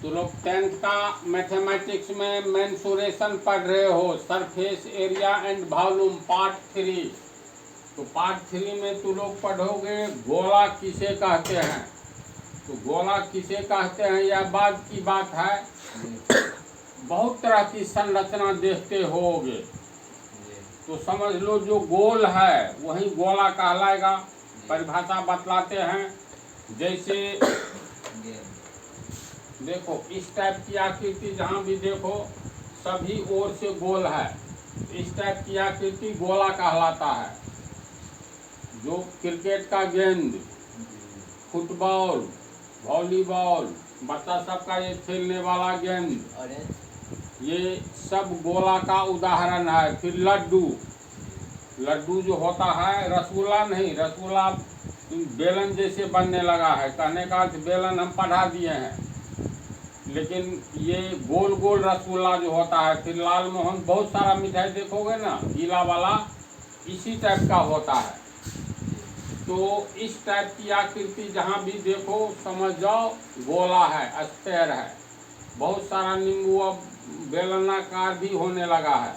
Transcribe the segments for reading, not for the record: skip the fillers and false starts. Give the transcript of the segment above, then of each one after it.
तो लोग 10th का मैथमेटिक्स में मेंसुरेशन पढ़ रहे हो, surface area and volume part 3। तो पार्ट 3 में तुम लोग पढ़ोगे गोला किसे कहते हैं। तो गोला किसे कहते हैं यह बाद की बात है। बहुत तरह की संरचना देखते होगे, तो समझ लो जो गोल है वही गोला कहलाएगा। परिभाषा बतलाते हैं, जैसे देखो इस टाइप की आकृति जहाँ भी देखो सभी ओर से गोल है, इस टाइप की आकृति गोला कहलाता है। जो क्रिकेट का गेंद, फुटबॉल, वॉलीबॉल, बच्चा सबका ये खेलने वाला गेंद, ये सब गोला का उदाहरण है। फिर लड्डू, लड्डू जो होता है रसगुल्ला नहीं, रसगुल्ला बेलन जैसे बनने लगा है। कहने का अर्थ बेलन हम पढ़ा दिए हैं, लेकिन ये गोल गोल रसगुल्ला जो होता है। फिर लाल मोहन, बहुत सारा मिठाई देखोगे ना गीला वाला, इसी टाइप का होता है। तो इस टाइप की आकृति जहाँ भी देखो समझ जाओ गोला है, स्फेयर है। बहुत सारा नींबू अब बेलनाकार भी होने लगा है,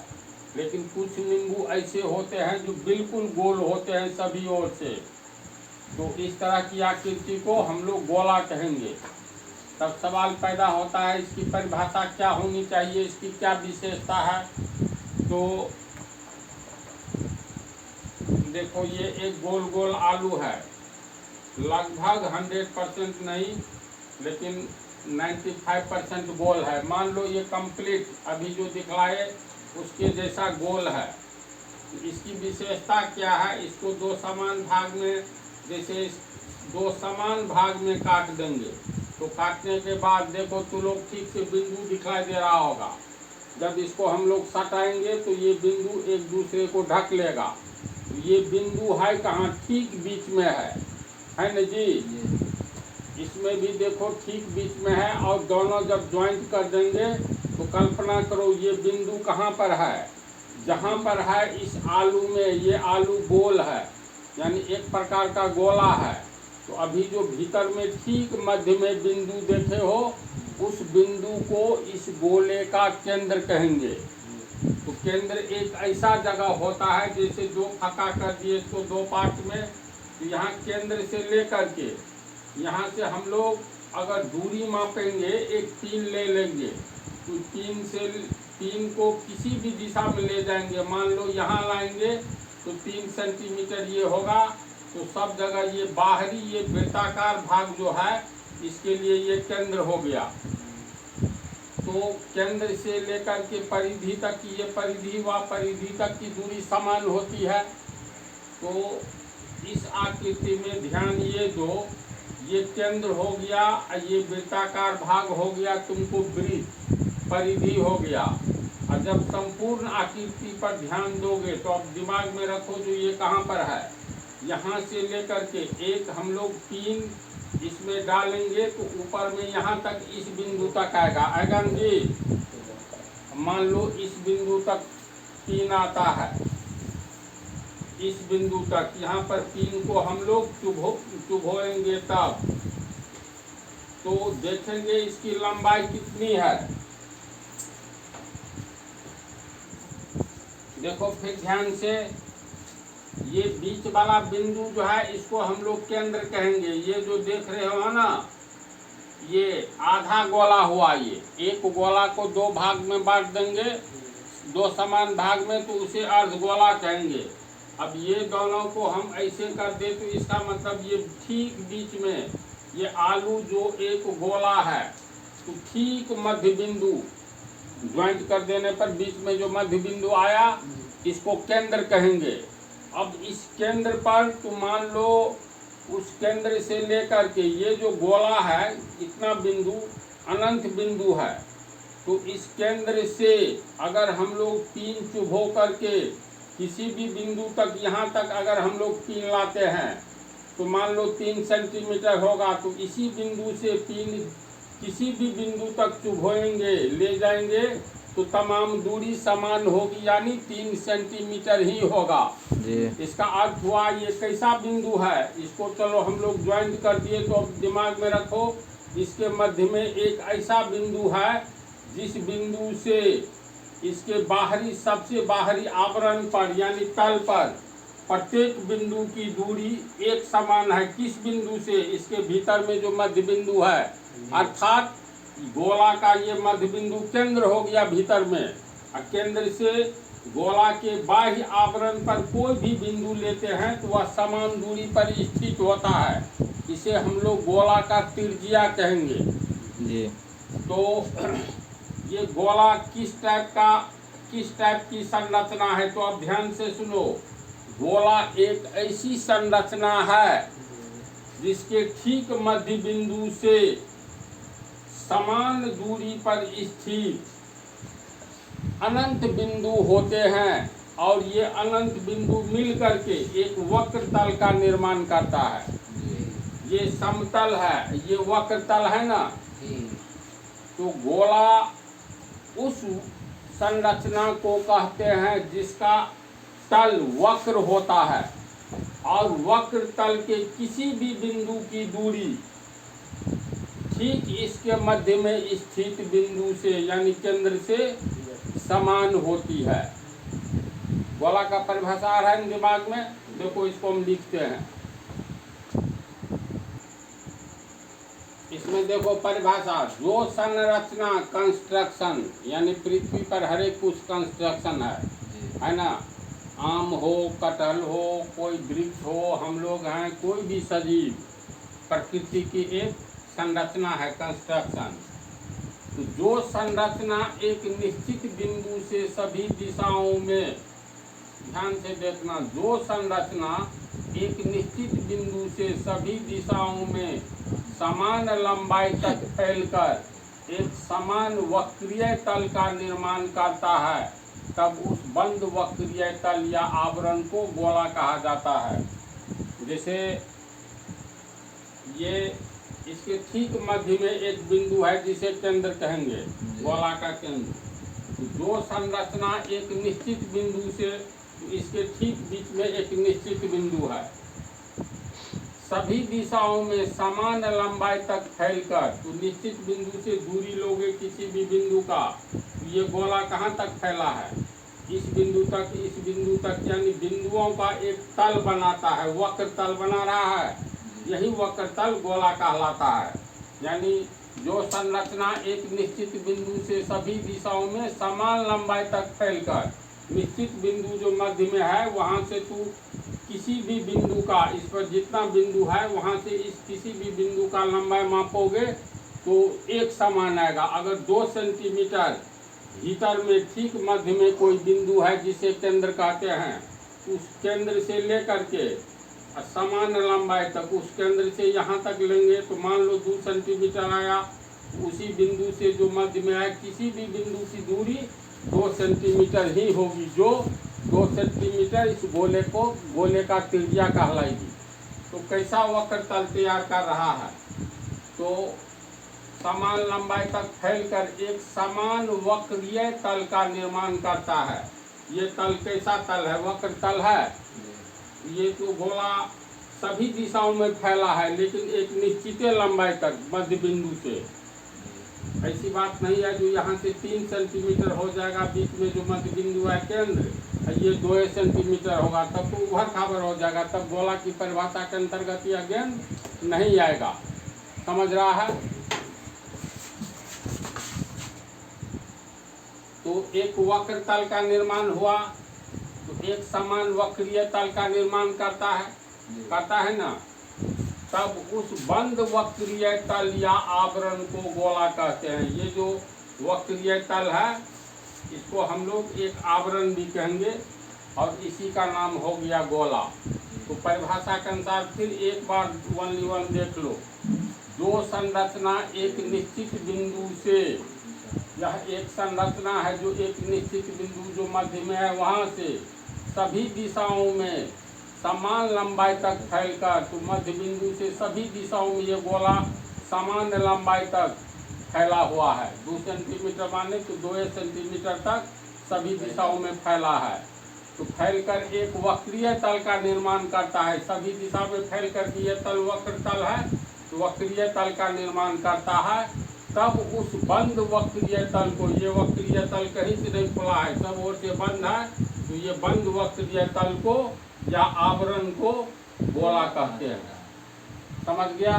लेकिन कुछ नींबू ऐसे होते हैं जो बिल्कुल गोल होते हैं सभी ओर से। तो इस तरह की आकृति को हम लोग गोला कहेंगे। तब सवाल पैदा होता है इसकी परिभाषा क्या होनी चाहिए, इसकी क्या विशेषता है। तो देखो ये एक गोल गोल आलू है, लगभग 100% नहीं लेकिन 95% गोल है। मान लो ये कंप्लीट अभी जो दिखलाए उसके जैसा गोल है। इसकी विशेषता क्या है, इसको दो समान भाग में, जैसे दो समान भाग में काट देंगे। तो काटने के बाद देखो तुम लोग ठीक से बिंदु दिखाई दे रहा होगा। जब इसको हम लोग सटाएंगे तो ये बिंदु एक दूसरे को ढक लेगा। तो ये बिंदु है कहाँ, ठीक बीच में है ना जी। इसमें भी देखो ठीक बीच में है, और दोनों जब ज्वाइंट कर देंगे तो कल्पना करो ये बिंदु कहाँ पर है, जहाँ पर है इस आलू में। ये आलू गोल है, यानी एक प्रकार का गोला है। तो अभी जो भीतर में ठीक मध्य में बिंदु देखे हो, उस बिंदु को इस गोले का केंद्र कहेंगे। तो केंद्र एक ऐसा जगह होता है, जैसे दो फका कर दिए इसको दो पार्ट में। तो यहाँ केंद्र से लेकर के यहाँ से हम लोग अगर दूरी मापेंगे, एक पिन ले लेंगे, तो पिन को किसी भी दिशा में ले जाएंगे। मान लो यहाँ लाएंगे तो 3 सेंटीमीटर ये होगा। तो सब जगह ये बाहरी ये वृत्ताकार भाग जो है, इसके लिए ये केंद्र हो गया। तो केंद्र से लेकर के परिधि तक, ये परिधि व परिधि तक की दूरी समान होती है। तो इस आकृति में ध्यान ये दो, ये केंद्र हो गया, ये वृत्ताकार भाग हो गया, तुमको वृत्त परिधि हो गया। और जब संपूर्ण आकृति पर ध्यान दोगे तो अब दिमाग में रखो जो ये कहाँ पर है। यहाँ से लेकर के एक हम लोग पिन इसमें डालेंगे तो ऊपर में यहाँ तक इस बिंदु तक आएगा जी। मान लो इस बिंदु तक पिन आता है, इस बिंदु तक यहाँ पर पिन को हम लोग चुभोएंगे तब तो देखेंगे इसकी लंबाई कितनी है। देखो फिर ध्यान से, ये बीच वाला बिंदु जो है इसको हम लोग केंद्र कहेंगे। ये जो देख रहे हो ना, ये आधा गोला हुआ। ये एक गोला को दो भाग में बांट देंगे, दो समान भाग में, तो उसे अर्धगोला कहेंगे। अब ये दोनों को हम ऐसे कर दे तो इसका मतलब ये ठीक बीच में ये आलू जो एक गोला है, तो ठीक मध्य बिंदु ज्वाइंट कर देने पर बीच में जो मध्य बिंदु आया, इसको केंद्र कहेंगे। अब इस केंद्र पर तो मान लो उस केंद्र से लेकर के ये जो गोला है, इतना बिंदु अनंत बिंदु है। तो इस केंद्र से अगर हम लोग पिन चुभो करके किसी भी बिंदु तक, यहाँ तक अगर हम लोग पिन लाते हैं तो मान लो 3 सेंटीमीटर होगा। तो इसी बिंदु से पिन किसी भी बिंदु तक चुभोएंगे, ले जाएंगे, तो तमाम दूरी समान होगी, यानी 3 सेंटीमीटर ही होगा जी। इसका अर्थ हुआ ये कैसा बिंदु है। इसको चलो हम लोग ज्वाइंट कर दिए, तो अब दिमाग में रखो इसके मध्य में एक ऐसा बिंदु है जिस बिंदु से इसके बाहरी सबसे बाहरी आवरण पर यानी तल पर प्रत्येक बिंदु की दूरी एक समान है। किस बिंदु से? इसके भीतर में जो मध्य बिंदु है, अर्थात गोला का ये मध्य बिंदु केंद्र हो गया भीतर में। और केंद्र से गोला के बाह्य आवरण पर कोई भी बिंदु लेते हैं तो वह समान दूरी पर स्थित होता है। इसे हम लोग गोला का त्रिज्या कहेंगे जी। तो ये गोला किस टाइप की संरचना है? तो अब ध्यान से सुनो। गोला एक ऐसी संरचना है जिसके ठीक मध्य बिंदु से समान दूरी पर स्थित अनंत बिंदु होते हैं और ये अनंत बिंदु मिल करके एक वक्र तल का निर्माण करता है। ये समतल है, ये वक्र तल है ना। तो गोला उस संरचना को कहते हैं जिसका तल वक्र होता है और वक्र तल के किसी भी बिंदु की दूरी ठीक इसके मध्य में स्थित बिंदु से यानी केंद्र से समान होती है। गोला का परिभाषा आ रहा है दिमाग में? देखो इसको हम लिखते हैं। इसमें देखो परिभाषा, जो संरचना कंस्ट्रक्शन यानी पृथ्वी पर हर एक कुछ कंस्ट्रक्शन है ना। आम हो, कटहल हो, कोई वृक्ष हो, हम लोग हैं, कोई भी सजीव, प्रकृति की एक संरचना है कंस्ट्रक्शन। तो जो संरचना एक निश्चित बिंदु से सभी दिशाओं में, ध्यान से देखना, जो संरचना एक निश्चित बिंदु से सभी दिशाओं में समान लंबाई तक फैलकर एक समान वक्रीय तल का निर्माण करता है, तब उस बंद वक्रीय तल या आवरण को गोला कहा जाता है। जैसे ये इसके ठीक मध्य में एक बिंदु है जिसे केंद्र कहेंगे, गोला का केंद्र। जो संरचना एक निश्चित बिंदु से, इसके ठीक बीच में एक निश्चित बिंदु है, सभी दिशाओं में समान लंबाई तक फैलकर, तो निश्चित बिंदु से दूरी लोगे किसी भी बिंदु का, तो ये गोला कहाँ तक फैला है? इस बिंदु तक, इस बिंदु तक, यानी बिंदुओं का एक तल बनाता है, वक्र तल बना रहा है। यही वक्र तल गोला कहलाता है। यानी जो संरचना एक निश्चित बिंदु से सभी दिशाओं में समान लंबाई तक फैलकर, निश्चित बिंदु जो मध्य में है वहाँ से तू किसी भी बिंदु का, इस पर जितना बिंदु है वहाँ से इस किसी भी बिंदु का लंबाई मापोगे तो एक समान आएगा। अगर 2 सेंटीमीटर भीतर में ठीक मध्य में कोई बिंदु है जिसे केंद्र कहते हैं, उस केंद्र से लेकर के समान लंबाई तक, उस केंद्र से यहाँ तक लेंगे तो मान लो 2 सेंटीमीटर आया, उसी बिंदु से जो मध्य में है किसी भी बिंदु की दूरी 2 सेंटीमीटर ही होगी, जो 2 सेंटीमीटर इस गोले का त्रिज्या कहलाएगी। तो कैसा वक्र तल तैयार कर रहा है? तो समान लंबाई तक फैलकर एक समान वक्रीय तल का निर्माण करता है। ये तल कैसा तल है? वक्र तल है। ये तो गोला सभी दिशाओं में फैला है लेकिन एक निश्चित लंबाई तक मध्य बिंदु से। ऐसी बात नहीं है जो यहाँ से 3 सेंटीमीटर हो जाएगा, बीच में जो मध्य बिंदु है केंद्र, ये 2 सेंटीमीटर होगा, तब तो उभर खाबर हो जाएगा, तब गोला की परिभाषा के अंतर्गत यह गेंद नहीं आएगा। समझ रहा है? तो एक वक्र तल का निर्माण हुआ तो एक समान वक्रीय तल का निर्माण करता है ना। तब उस बंद वक्रीय तल या आवरण को गोला कहते हैं। ये जो वक्रीय तल है इसको हम लोग एक आवरण भी कहेंगे और इसी का नाम हो गया गोला। तो परिभाषा के अनुसार फिर एक बार 1 देख लो। जो संरचना एक निश्चित बिंदु से, यह एक संरचना है जो एक निश्चित बिंदु जो मध्य में है वहाँ से सभी दिशाओं में समान लंबाई तक फैलकर, तो मध्य बिंदु से सभी दिशाओं में ये गोला समान लंबाई तक फैला हुआ है। 2 सेंटीमीटर माने तो 2 सेंटीमीटर तक सभी दिशाओं में फैला है। तो फैलकर एक वक्रीय तल का निर्माण करता है। सभी दिशा में फैल कर ये तल वक्र तल है। तो वक्रीय तल का निर्माण करता है, तब उस बंद वक्रीय तल को, ये वक्रीय तल कहीं से नहीं खुला है, सब ओर से बंद है, तो ये बंद वक्रीय तल को या आवरण को गोला कहते हैं। समझ गया?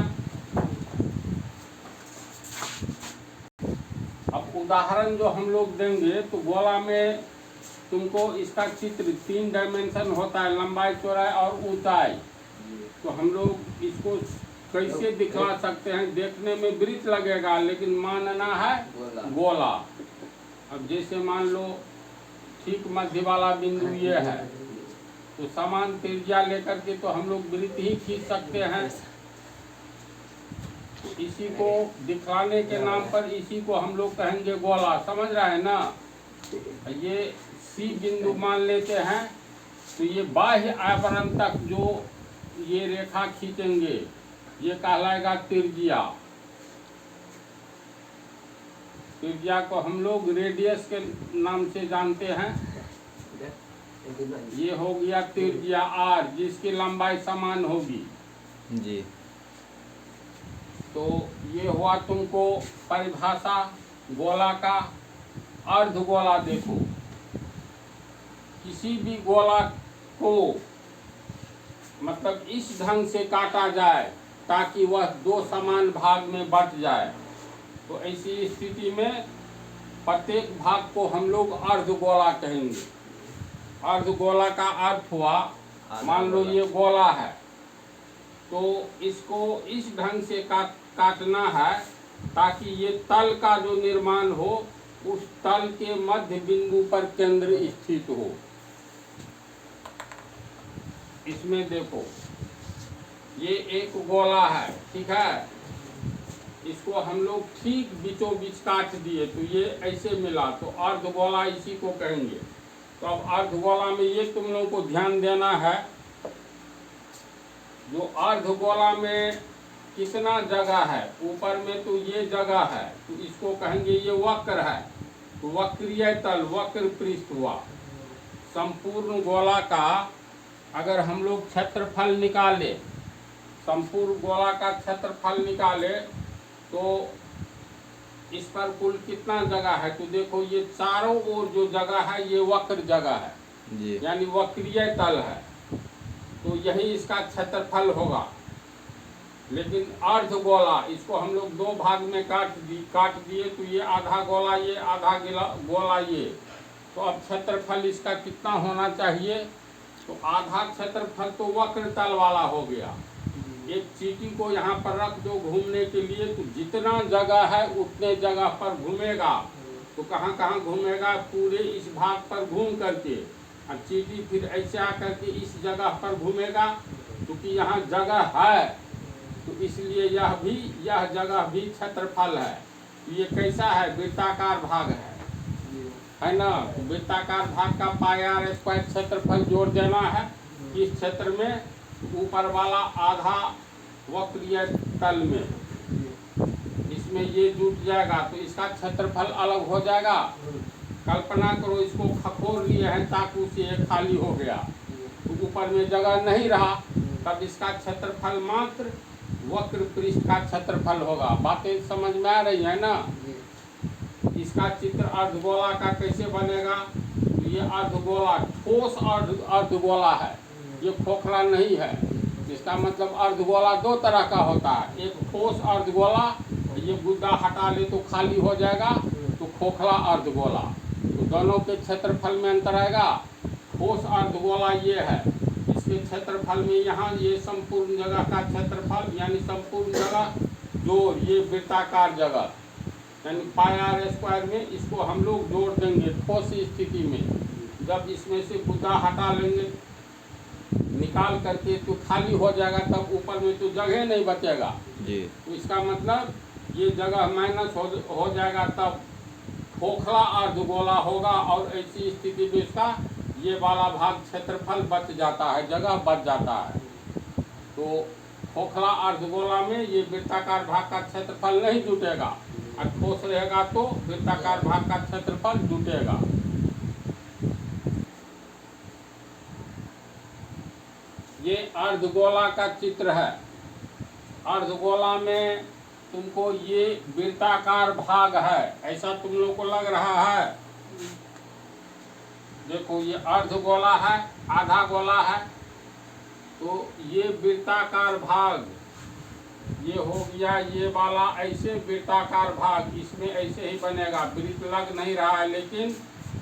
अब उदाहरण जो हम लोग देंगे, तो गोला में तुमको इसका चित्र 3 डायमेंशन होता है, लंबाई, चौड़ाई और ऊंचाई। तो हम लोग इसको कैसे दिखा सकते हैं? देखने में वृत्त लगेगा, लेकिन मानना है गोला। अब जैसे मान लो ठीक मध्य वाला बिंदु ये है, तो समान त्रिज्या लेकर के तो हम लोग वृत्त ही खींच सकते हैं। तो इसी को दिखलाने के नाम पर इसी को हम लोग कहेंगे गोला। समझ रहे हैं ना? ये सी बिंदु मान लेते हैं, तो ये बाह्य आवरण तक जो ये रेखा खींचेंगे, ये कहलाएगा त्रिज्या। त्रिज्या को हम लोग रेडियस के नाम से जानते हैं। ये हो गया त्रिज्या आर, जिसकी लंबाई समान होगी जी। तो ये हुआ तुमको परिभाषा गोला का। अर्धगोला देखो, किसी भी गोला को मतलब इस ढंग से काटा जाए ताकि वह 2 समान भाग में बट जाए, तो ऐसी स्थिति में प्रत्येक भाग को हम लोग अर्धगोला कहेंगे। अर्धगोला का अर्थ हुआ, मान लो ये गोला है, तो इसको इस ढंग से काटना है ताकि ये तल का जो निर्माण हो, उस तल के मध्य बिंदु पर केंद्र स्थित हो। इसमें देखो, ये एक गोला है, ठीक है, इसको हम लोग ठीक बीचों बीच काट दिए, तो ये ऐसे मिला, तो अर्धगोला इसी को कहेंगे। तो अब अर्धगोला में ये तुम लोगों को ध्यान देना है, जो अर्धगोला में कितना जगह है, ऊपर में तो ये जगह है, तो इसको कहेंगे ये वक्र है, तो वक्रीय तल, वक्र पृष्ठ हुआ। संपूर्ण गोला का अगर हम लोग क्षेत्रफल निकाले, संपूर्ण गोला का क्षेत्रफल निकाले, तो इस पर कुल कितना जगह है, तो देखो ये चारों ओर जो जगह है ये वक्र जगह है जी। यानी वक्रीय तल है, तो यही इसका क्षेत्रफल होगा। लेकिन अर्धगोला, इसको हम लोग 2 भाग में काट दिए, तो ये आधा गोला ये, आधा गोला ये, तो अब क्षेत्रफल इसका कितना होना चाहिए, तो आधा क्षेत्रफल तो वक्र तल वाला हो गया। एक चीटी को यहाँ पर रख दो घूमने के लिए, तो जितना जगह है उतने जगह पर घूमेगा। तो कहाँ कहाँ घूमेगा, पूरे इस भाग पर घूम करके, और चीटी फिर ऐसे आकर के इस जगह पर घूमेगा, क्योंकि यहाँ जगह है, तो इसलिए यह जगह भी क्षेत्रफल है। ये कैसा है, वृत्ताकार भाग है ना? तो वृत्ताकार भाग का पाई आर स्क्वायर क्षेत्रफल जोड़ देना है इस क्षेत्र में, ऊपर वाला आधा वक्रीय तल में, इसमें ये जुट जाएगा, तो इसका क्षेत्रफल अलग हो जाएगा। कल्पना करो इसको खखोर लिए हैं चाकू से, ये खाली हो गया, तो ऊपर में जगह नहीं रहा, तब इसका क्षेत्रफल मात्र वक्र पृष्ठ का क्षेत्रफल होगा। बातें समझ में आ रही है ना? इसका चित्र अर्धगोला का कैसे बनेगा, ये अर्धगोला ठोस अर्धगोला है, ये खोखला नहीं है। इसका मतलब अर्धगोला 2 तरह का होता है, एक ठोस अर्धगोला, ये गुद्दा हटा ले तो खाली हो जाएगा, तो खोखला अर्धगोला। तो दोनों के क्षेत्रफल में अंतर आएगा। ठोस अर्धगोला ये है, इसके क्षेत्रफल में यहाँ ये संपूर्ण जगह का क्षेत्रफल, यानी संपूर्ण जगह जोड़ ये वृत्ताकार जगह, यानी पाई आर स्क्वायर में इसको हम लोग जोड़ देंगे ठोस स्थिति में। जब इसमें से गुद्दा हटा लेंगे निकाल करके, तो खाली हो जाएगा, तब ऊपर में तो जगह नहीं बचेगा जी। तो इसका मतलब ये जगह माइनस हो जाएगा, तब खोखला अर्धगोला होगा, और ऐसी स्थिति में इसका ये वाला भाग क्षेत्रफल बच जाता है, जगह बच जाता है। तो खोखला अर्धगोला में ये वृत्ताकार भाग का क्षेत्रफल नहीं जुटेगा, और ठोस रहेगा तो वृत्ताकार भाग का क्षेत्रफल जुटेगा। ये अर्धगोला का चित्र है। अर्धगोला में तुमको ये वृत्ताकार भाग है, ऐसा तुम लोग को लग रहा है। देखो ये अर्धगोला है, आधा गोला है, तो ये वृत्ताकार भाग ये हो गया, ये वाला ऐसे वृत्ताकार भाग इसमें ऐसे ही बनेगा। वृत्त लग नहीं रहा है लेकिन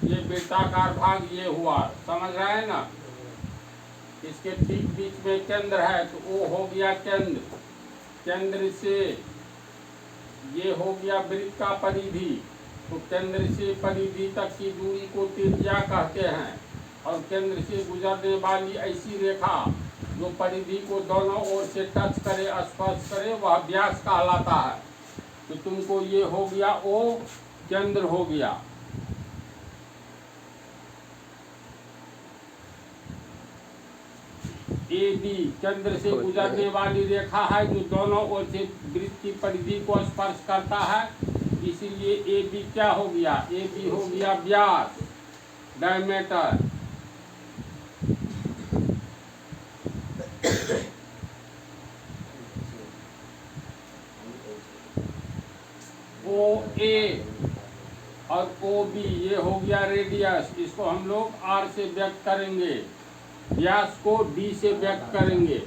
ये वृत्ताकार भाग ये हुआ, समझ रहे हैं ना। इसके ठीक बीच में केंद्र है, तो वो हो गया केंद्र। केंद्र से ये हो गया वृत्त का परिधि, तो केंद्र से परिधि तक की दूरी को त्रिज्या कहते हैं। और केंद्र से गुजरने वाली ऐसी रेखा जो परिधि को दोनों ओर से टच करे, स्पर्श करे, वह व्यास कहलाता है। तो तुमको ये हो गया ओ केंद्र हो गया। ए बी केंद्र से गुजरने वाली रेखा है जो दोनों ओर से वृत्त की परिधि को स्पर्श करता है, इसीलिए ए बी क्या हो गया, ए बी हो गया व्यास, डायमीटर। ओ ए और ओ बी ये हो गया रेडियस, इसको हम लोग आर से व्यक्त करेंगे, व्यास को डी से व्यक्त करेंगे।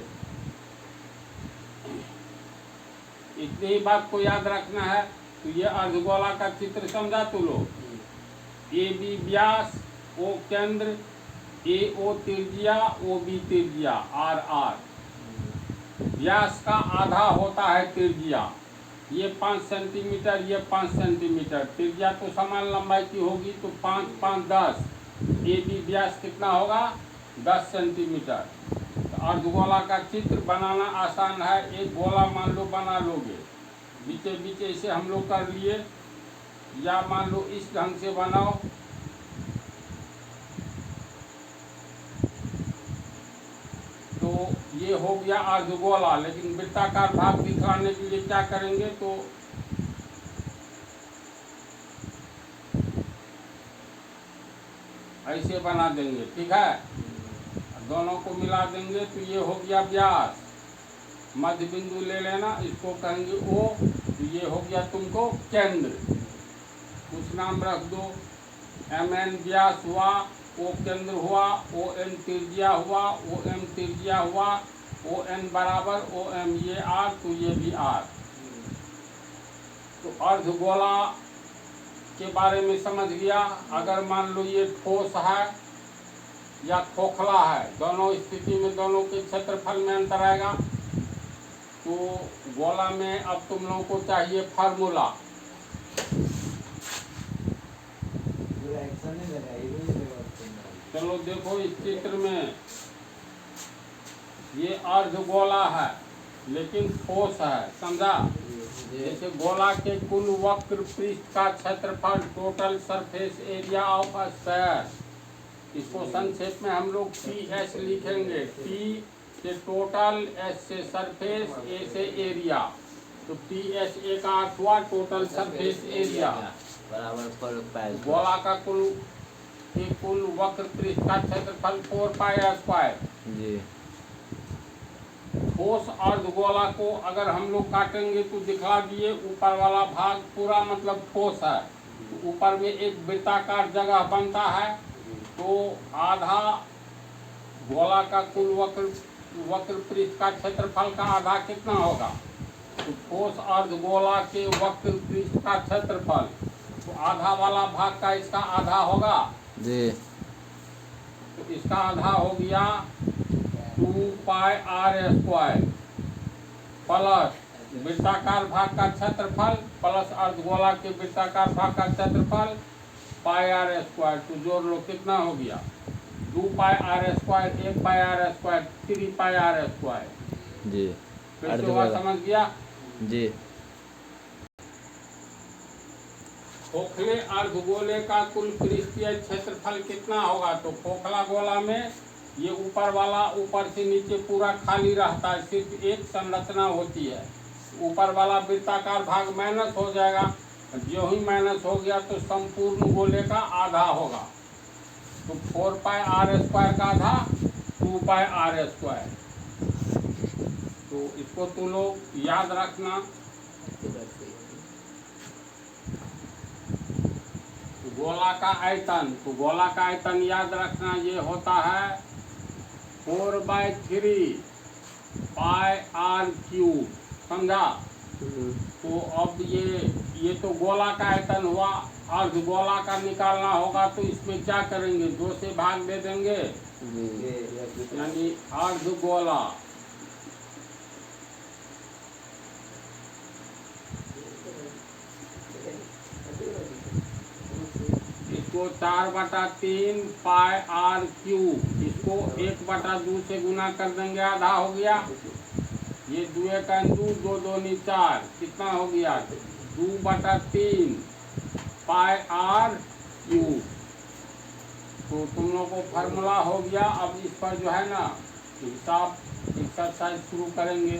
इतनी ही बात को याद रखना है। तो ये अर्धगोला का चित्र समझा तू लोग। ए बी व्यास, ओ केंद्र, ए ओ त्रिज्या, ओ बी त्रिज्या, आर आर। व्यास का आधा होता है त्रिज्या, ये 5 सेंटीमीटर, ये 5 सेंटीमीटर। त्रिज्या तो समान लंबाई की होगी, तो 5 5 10। ए बी व्यास कितना होगा, 10 सेंटीमीटर। तो अर्धगोला का चित्र बनाना आसान है। एक गोला मान लो बना लोगे, बीचे बीच ऐसे हम लोग कर लिए, या मान लो इस ढंग से बनाओ। तो ये हो गया अर्धगोला। लेकिन वृत्ताकार भाग दिखाने के लिए क्या करेंगे, तो ऐसे बना देंगे, ठीक है। दोनों को मिला देंगे तो ये हो गया व्यास। मध्य बिंदु ले लेना, इसको कहेंगे ओ, तो ये हो गया तुमको केंद्र। कुछ नाम रख दो, एम एन व्यास हुआ, ओ केंद्र हुआ, ओ एन त्रिज्या हुआ, ओ एम त्रिज्या हुआ, ओ एन बराबर ओ एम, ये आर, तो ये भी आर। तो अर्धगोला के बारे में समझ गया। अगर मान लो ये ठोस है या खोखला है, दोनों स्थिति में दोनों के क्षेत्रफल में अंतर आएगा। तो गोला में अब तुम लोगों को चाहिए फार्मूला। चलो देखो इस चित्र में ये अर्धगोला है लेकिन ठोस है, समझा। जैसे गोला के कुल वक्र पृष्ठ का क्षेत्रफल, total surface area of a sphere, इसको संक्षेप में हम लोग पी एस लिखेंगे। पी से टोटल, एस से सरफेस, ए से एरिया। तो पी एस ए का अर्थ हुआ टोटल सरफेस एरिया बराबर गोला का कुल वक्र पृष्ठ का क्षेत्रफल 4 पाई स्क्वायर। ठोस अर्धगोला को अगर हम लोग काटेंगे तो दिखा दिए, ऊपर वाला भाग पूरा मतलब ठोस है, तो ऊपर में एक वृत्ताकार जगह बनता है। तो आधा गोला का कुल वक्र पृष्ठ का क्षेत्रफल का आधा कितना होगा, तो ठोस अर्धगोला के वक्र पृष्ठ का क्षेत्रफल, तो आधा वाला भाग का इसका आधा होगा जी। तो इसका आधा हो गया 2 पाई आर स्क्वायर प्लस वृत्ताकार भाग का क्षेत्रफल प्लस अर्धगोला के वृत्ताकार भाग का क्षेत्रफल पाई आर स्क्वायर। तो जोड़ लो कितना हो गया, 2 pi R square, 1 pi R square, 3 pi R square जी। कैसे हुआ समझ गया जी। खोखले अर्धगोले का कुल पृष्ठीय क्षेत्रफल कितना होगा, तो खोखला गोला में ये ऊपर वाला ऊपर से नीचे पूरा खाली रहता है, सिर्फ एक संरचना होती है। ऊपर वाला वृत्ताकार भाग माइनस हो जाएगा, जो ही माइनस हो गया तो संपूर्ण गोले का आधा होगा। तो 4 पाई आर स्क्वायर का आधा 2 पाई आर स्क्वायर। तो इसको तो लोग याद रखना। गोला का आयतन, तो गोला का आयतन याद रखना, ये होता है 4/3 पाई आर क्यूब, समझा। तो अब ये तो गोला का आयतन हुआ। अर्ध गोला का निकालना होगा तो इसमें क्या करेंगे, 2 से भाग दे देंगे, यानी अर्ध गोला। इसको 4/3 पाई आर क्यूब, इसको 1/2 से गुना कर देंगे, आधा हो गया। ये 2 का 2, 2 2 4, कितना हो गया, 2/3 पाई आर क्यूब। तो तुम लोग को फार्मूला हो गया। अब इस पर जो है ना हिसाब एक्सरसाइज शुरू करेंगे।